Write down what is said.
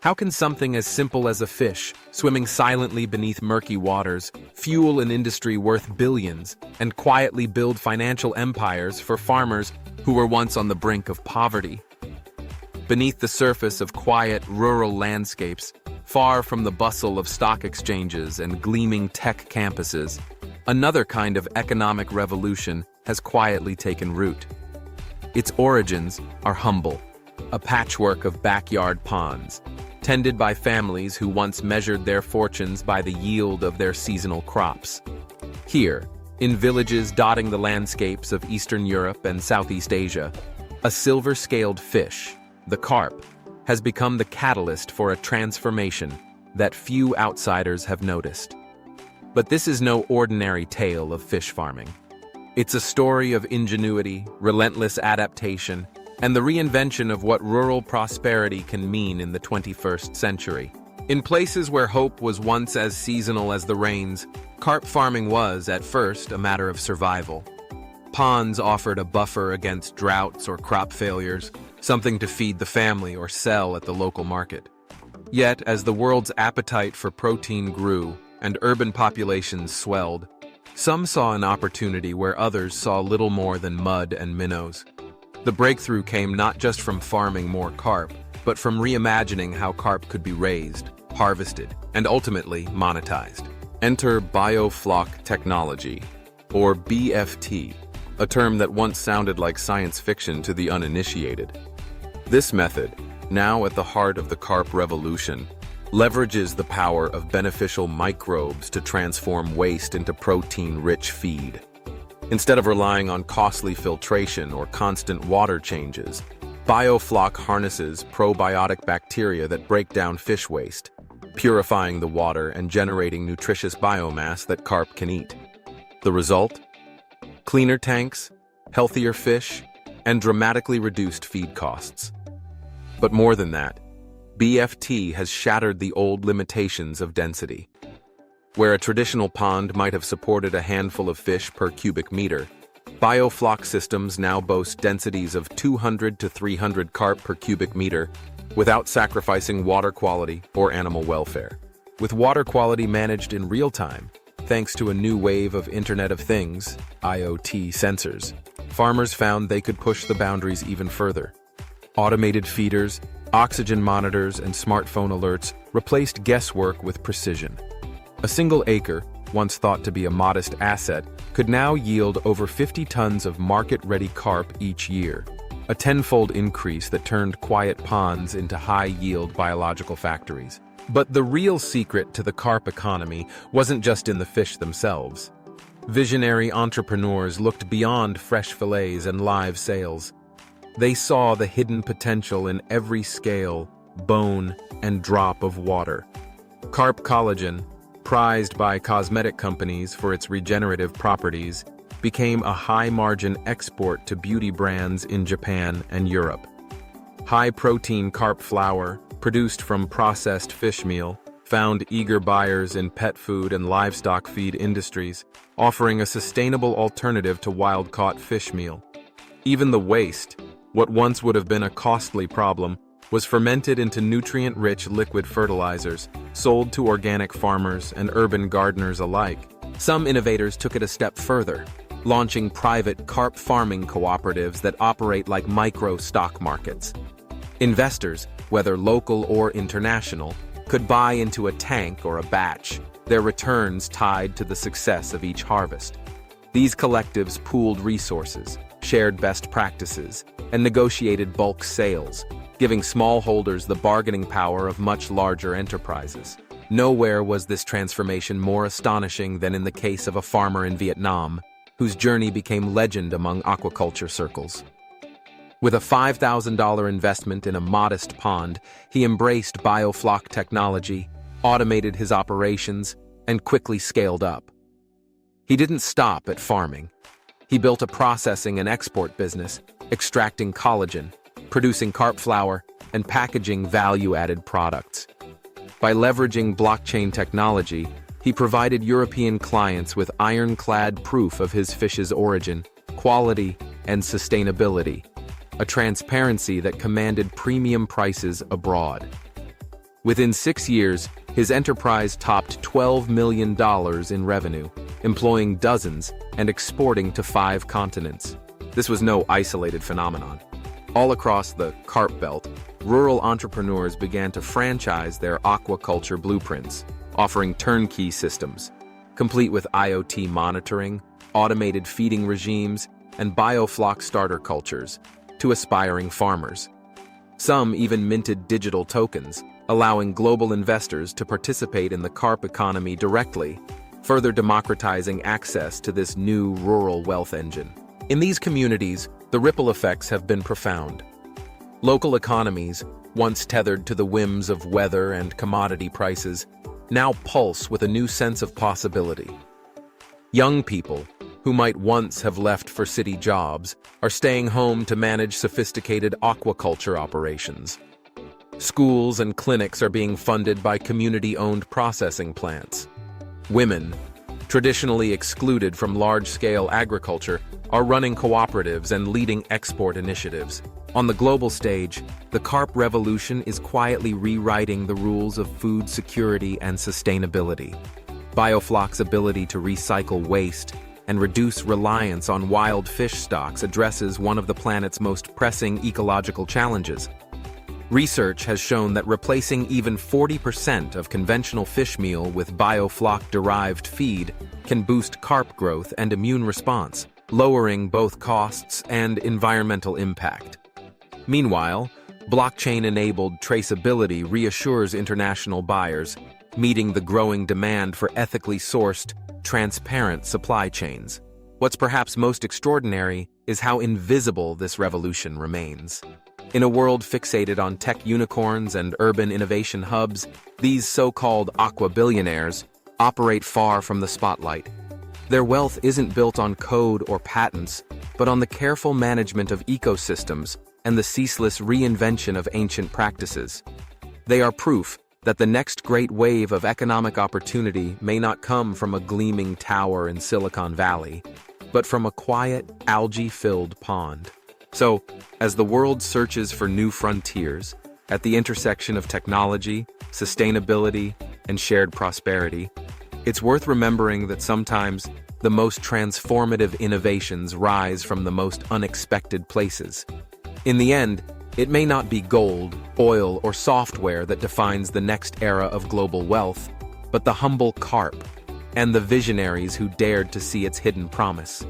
How can something as simple as a fish, swimming silently beneath murky waters, fuel an industry worth billions, and quietly build financial empires for farmers who were once on the brink of poverty? Beneath the surface of quiet, rural landscapes, far from the bustle of stock exchanges and gleaming tech campuses, another kind of economic revolution has quietly taken root. Its origins are humble, a patchwork of backyard ponds, tended by families who once measured their fortunes by the yield of their seasonal crops. Here, in villages dotting the landscapes of Eastern Europe and Southeast Asia, a silver-scaled fish, the carp, has become the catalyst for a transformation that few outsiders have noticed. But this is no ordinary tale of fish farming. It's a story of ingenuity, relentless adaptation, and the reinvention of what rural prosperity can mean in the 21st century. In places where hope was once as seasonal as the rains, carp farming was, at first, a matter of survival. Ponds offered a buffer against droughts or crop failures, something to feed the family or sell at the local market. Yet, as the world's appetite for protein grew and urban populations swelled, some saw an opportunity where others saw little more than mud and minnows. The breakthrough came not just from farming more carp, but from reimagining how carp could be raised, harvested, and ultimately monetized. Enter Biofloc technology, or BFT, a term that once sounded like science fiction to the uninitiated. This method, now at the heart of the carp revolution, leverages the power of beneficial microbes to transform waste into protein-rich feed. Instead of relying on costly filtration or constant water changes, Biofloc harnesses probiotic bacteria that break down fish waste, purifying the water and generating nutritious biomass that carp can eat. The result? Cleaner tanks, healthier fish, and dramatically reduced feed costs. But more than that, BFT has shattered the old limitations of density. Where a traditional pond might have supported a handful of fish per cubic meter, Biofloc systems now boast densities of 200 to 300 carp per cubic meter without sacrificing water quality or animal welfare. With water quality managed in real time, thanks to a new wave of Internet of Things, IoT sensors, farmers found they could push the boundaries even further. Automated feeders, oxygen monitors, and smartphone alerts replaced guesswork with precision. A single acre, once thought to be a modest asset, could now yield over 50 tons of market-ready carp each year, a tenfold increase that turned quiet ponds into high-yield biological factories. But the real secret to the carp economy wasn't just in the fish themselves. Visionary entrepreneurs looked beyond fresh fillets and live sales. They saw the hidden potential in every scale, bone, and drop of water. Carp collagen, prized by cosmetic companies for its regenerative properties, became a high-margin export to beauty brands in Japan and Europe. High-protein carp flour, produced from processed fish meal, found eager buyers in pet food and livestock feed industries, offering a sustainable alternative to wild-caught fish meal. Even the waste, what once would have been a costly problem, was fermented into nutrient-rich liquid fertilizers, sold to organic farmers and urban gardeners alike. Some innovators took it a step further, launching private carp farming cooperatives that operate like micro-stock markets. Investors, whether local or international, could buy into a tank or a batch, their returns tied to the success of each harvest. These collectives pooled resources, shared best practices, and negotiated bulk sales, giving smallholders the bargaining power of much larger enterprises. Nowhere was this transformation more astonishing than in the case of a farmer in Vietnam, whose journey became legend among aquaculture circles. With a $5,000 investment in a modest pond, he embraced Biofloc technology, automated his operations, and quickly scaled up. He didn't stop at farming. He built a processing and export business, extracting collagen, producing carp flour, and packaging value-added products. By leveraging blockchain technology, he provided European clients with ironclad proof of his fish's origin, quality, and sustainability, a transparency that commanded premium prices abroad. Within 6 years, his enterprise topped $12 million in revenue, employing dozens and exporting to 5 continents. This was no isolated phenomenon. All across the Carp Belt, rural entrepreneurs began to franchise their aquaculture blueprints, offering turnkey systems, complete with IoT monitoring, automated feeding regimes, and Biofloc starter cultures, to aspiring farmers. Some even minted digital tokens, allowing global investors to participate in the carp economy directly, further democratizing access to this new rural wealth engine. In these communities, the ripple effects have been profound. Local economies, once tethered to the whims of weather and commodity prices, now pulse with a new sense of possibility. Young people, who might once have left for city jobs, are staying home to manage sophisticated aquaculture operations. Schools and clinics are being funded by community-owned processing plants. Women, traditionally excluded from large-scale agriculture, are running cooperatives and leading export initiatives. On the global stage, the carp revolution is quietly rewriting the rules of food security and sustainability. Biofloc's ability to recycle waste and reduce reliance on wild fish stocks addresses one of the planet's most pressing ecological challenges. Research has shown that replacing even 40% of conventional fish meal with Biofloc-derived feed can boost carp growth and immune response, lowering both costs and environmental impact. Meanwhile, blockchain-enabled traceability reassures international buyers, meeting the growing demand for ethically sourced, transparent supply chains. What's perhaps most extraordinary is how invisible this revolution remains. In a world fixated on tech unicorns and urban innovation hubs, these so-called aqua-billionaires operate far from the spotlight. Their wealth isn't built on code or patents, but on the careful management of ecosystems and the ceaseless reinvention of ancient practices. They are proof that the next great wave of economic opportunity may not come from a gleaming tower in Silicon Valley, but from a quiet, algae-filled pond. So, as the world searches for new frontiers, at the intersection of technology, sustainability, and shared prosperity, it's worth remembering that sometimes the most transformative innovations rise from the most unexpected places. In the end, it may not be gold, oil, or software that defines the next era of global wealth, but the humble carp and the visionaries who dared to see its hidden promise.